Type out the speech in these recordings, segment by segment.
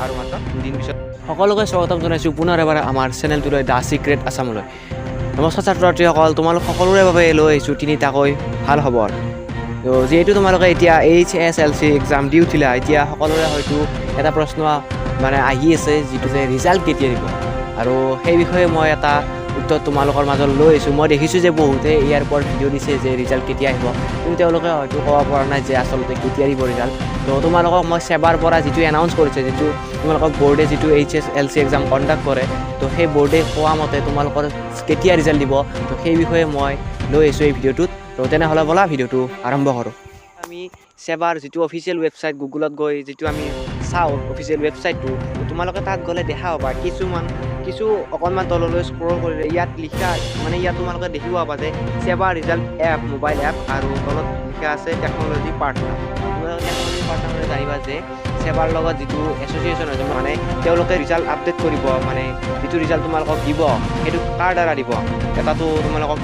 আৰু মাত্ৰ দিন পিছত সকলোকে স্বাগতম জনাইছোঁ পুনৰ এবাৰ আমাৰ চেনেলটোলৈ দ্য চিক্ৰেট আছামলৈ। নমস্কাৰ ছাত্ৰ-ছাত্ৰীসকল, তোমালোক সকলোৰে বাবে লৈ আহিছোঁ তিনিটাকৈ ভাল খবৰ। তো যিহেতু তোমালোকে এতিয়া HSLC এক্সাম দি উঠিলা, এতিয়া সকলোৰে হয়তো এটা প্ৰশ্ন মানে আহি আছে, যিটো যে ৰিজাল্ট কেতিয়া দিব, আৰু সেই বিষয়ে মই এটা উত্তৰ তোমালোকৰ মাজত লৈ আহিছোঁ। মই দেখিছোঁ যে বহুতে ইয়াৰ ওপৰত ভিডিঅ' দিছে যে ৰিজাল্ট কেতিয়া আহিব, কিন্তু তেওঁলোকে হয়তো ক'ব পৰা নাই যে আচলতে কেতিয়া দিব ৰিজাল্ট। তো তোমালোকক মই সেবাৰ পৰা যিটো এনাউন্স কৰিছে, যিটো তোমালোকক বৰ্ডে যিটো HSLC এক্সাম কণ্ডাক্ট কৰে, তো সেই বৰ্ডে কোৱা মতে তোমালোকৰ কেতিয়া ৰিজাল্ট দিব, তো সেই বিষয়ে মই লৈ আহিছোঁ এই ভিডিঅ'টোত। তো তেনেহ'লে ব'লা ভিডিঅ'টো আৰম্ভ কৰোঁ। আমি সেবাৰ যিটো অফিচিয়েল ৱেবছাইট গুগলত গৈ যিটো আমি চাওঁ অফিচিয়েল ৱেবছাইটটো, তোমালোকে তাত গ'লে দেখা পাবা কিছু অকণমান তললৈ স্ক্ৰল কৰিলে ইয়াত লিখা, মানে ইয়াত তোমালোকে দেখিব পাবা যে সেবা ৰিজাল্ট এপ, মোবাইল এপ, আৰু তলত লিখা আছে টেকন'লজি পাৰ্টনাৰ। তোমালোকে টেকন'লজি পাৰ্টনাৰ জানিবা যে সেবাৰ লগত যিটো এছ'চিয়েশ্যন হৈছে, মানে তেওঁলোকে ৰিজাল্ট আপডেট কৰিব, মানে যিটো ৰিজাল্ট তোমালোকক দিব সেইটো কাৰ দ্বাৰা দিব। এটাতো তোমালোকক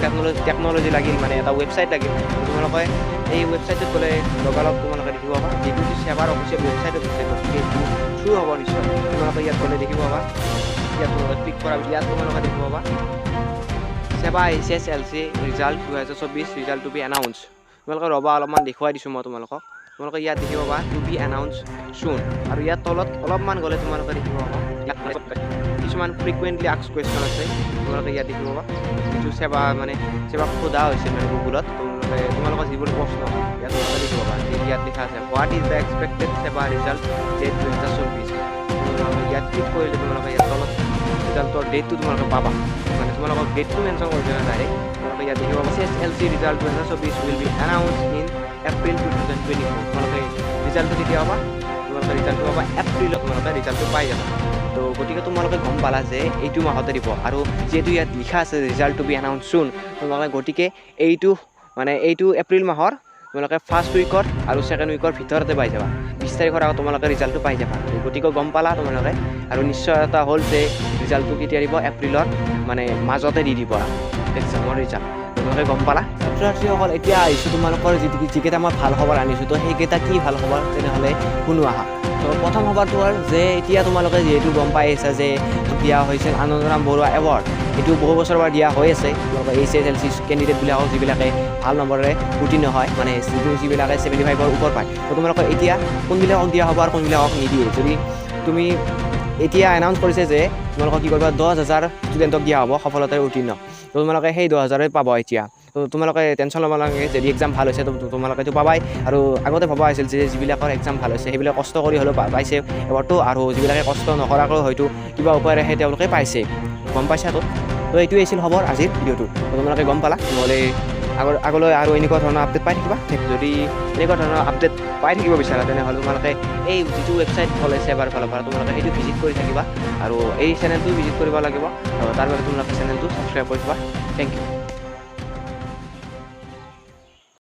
টেকন'লজি লাগিল, মানে এটা ৱেবছাইট লাগিল। তোমালোকে এই ৱেবছাইটত গ'লে লগালগ তোমালোকে দেখিব পাবা, যিটো সেবাৰ অফিচিয়েল ৱেবছাইটত আছে, গতিকে এইটো থ্ৰু হ'ব নিশ্চয়। তোমালোকে ইয়াত গ'লে দেখিব পাবা, ইয়াত তোমালোকে ক্লিক কৰা, ইয়াত তোমালোকে দেখিব পাবা সেবা HSLC result 2024 result to be announce. তোমালোকে ৰ'বা, অলপমান দেখুৱাই দিছোঁ মই তোমালোকক। তোমালোকে ইয়াত দেখিব পাবা টু বি এনাউন্স চুন, আৰু ইয়াত তলত অলপমান গ'লে তোমালোকে দেখিব পাবা ইয়াত কিছুমান ফ্ৰিকুৱেণ্টলি আস্কড কুৱেশ্যন আছে। তোমালোকে ইয়াত দেখিব পাবা যিটো সেৱাক সোধা হৈছিল মানে গুগলত, তোমালোকৰ যিবোৰ প্ৰশ্ন ইয়াত তোমালোকে দেখিব পাবা। ইয়াত লিখা আছে হোৱাট ইজ দ্য এক্সপেক্টেড সেৱা ৰিজাল্ট ডেট 2024। ইয়াত ক্লিক কৰিলে তোমালোকে ইয়াত তলত ৰিজাল্টৰ ডেটটো তোমালোকে পাবা, মানে তোমালোকক ডেটটো মেনশ্যন কৰি দিয়া ডাইৰেক্ট। তোমালোকে ইয়াত দেখিব পাবা HSLC result 2024 will be announce in April 2024। তোমালোকে ৰিজাল্টটো কেতিয়া পাবা, তোমালোকে ৰিজাল্টটো পাবা এপ্ৰিলত, তোমালোকে ৰিজাল্টটো পাই যাবা। তো গতিকে তোমালোকে গম পালা যে এইটো মাহতে দিব, আৰু যিহেতু ইয়াত লিখা আছে ৰিজাল্ট টু বি এনাউন্স চুন, তোমালোকে গতিকে এইটো এপ্ৰিল মাহৰ তোমালোকে ফাৰ্ষ্ট উইকত আৰু ছেকেণ্ড উইকৰ ভিতৰতে পাই যাবা। 20 তাৰিখৰ আগত তোমালোকে ৰিজাল্টটো পাই যাবা। গতিকে গম পালা তোমালোকে, আৰু নিশ্চয়তা হ'ল যে ৰিজাল্টটো কেতিয়া দিব, এপ্ৰিলৰ মানে মাজতে দি দিব এক্সামৰ ৰিজাল্ট। তোমালোকে গম পালা। ছাত্ৰ-ছাত্ৰীসকল, এতিয়া আহিছোঁ তোমালোকৰ যিকেইটা মই ভাল খবৰ আনিছোঁ, তো সেইকেইটা কি ভাল খবৰ তেনেহ'লে শুনো আহা। তো প্ৰথম খবৰটো হ'ল যে এতিয়া তোমালোকে যিহেতু গম পাই আছা যে দিয়া হৈছিল আনন্দৰাম বৰুৱা এৱাৰ্ড, এইটো বহু বছৰৰ পৰা দিয়া হৈ আছে। তোমালোকৰ HSLC কেণ্ডিডেটবিলাকক যিবিলাকে ভাল নম্বৰেৰে উত্তীৰ্ণ হয়, মানে যিবিলাকে 75ৰ ওপৰ পায়, তো তোমালোকৰ এতিয়া কোনবিলাকক দিয়া হ'ব আৰু কোনবিলাকক নিদিয়ে। যদি তুমি এতিয়া এনাউন্স কৰিছে যে তোমালোকক কি কৰিবা, 10,000 ষ্টুডেণ্টক দিয়া হ'ব সফলতাৰে উত্তীৰ্ণ। তো তোমালোকে সেই 10,000 পাবা এতিয়া। তো তোমালোকে টেনশ্যন ল'ব নালাগে, যদি এক্সাম ভাল হৈছে তো তোমালোকেতো পাবাই। আৰু আগতে ভবা হৈছিল যে যিবিলাকৰ এক্সাম ভাল হৈছে সেইবিলাক কষ্ট কৰি হ'লেও পাইছে এবাৰটো, আৰু যিবিলাকে কষ্ট নকৰাকৈ হয়তো কিবা উপায়েৰেহে তেওঁলোকে পাইছে। গম পাইছা তো এইটোৱে আছিল খবৰ আজিৰ ভিডিঅ'টো। তো তোমালোকে গম পালা, নহ'লে আগলৈ আৰু এনেকুৱা ধৰণৰ আপডেট পাই থাকিবা। যদি এনেকুৱা ধৰণৰ আপডেট পাই থাকিব বিচাৰা, তেনেহ'লে তোমালোকে এই যিটো ৱেবছাইট হ'লে সেবাৰ ফালৰ পৰা তোমালোকে সেইটো ভিজিট কৰি থাকিবা, আৰু এই চেনেলটো ভিজিট কৰিব লাগিব। তাৰ বাবে তোমালোকে চেনেলটো ছাবস্ক্ৰাইব কৰি থবা। Thank U.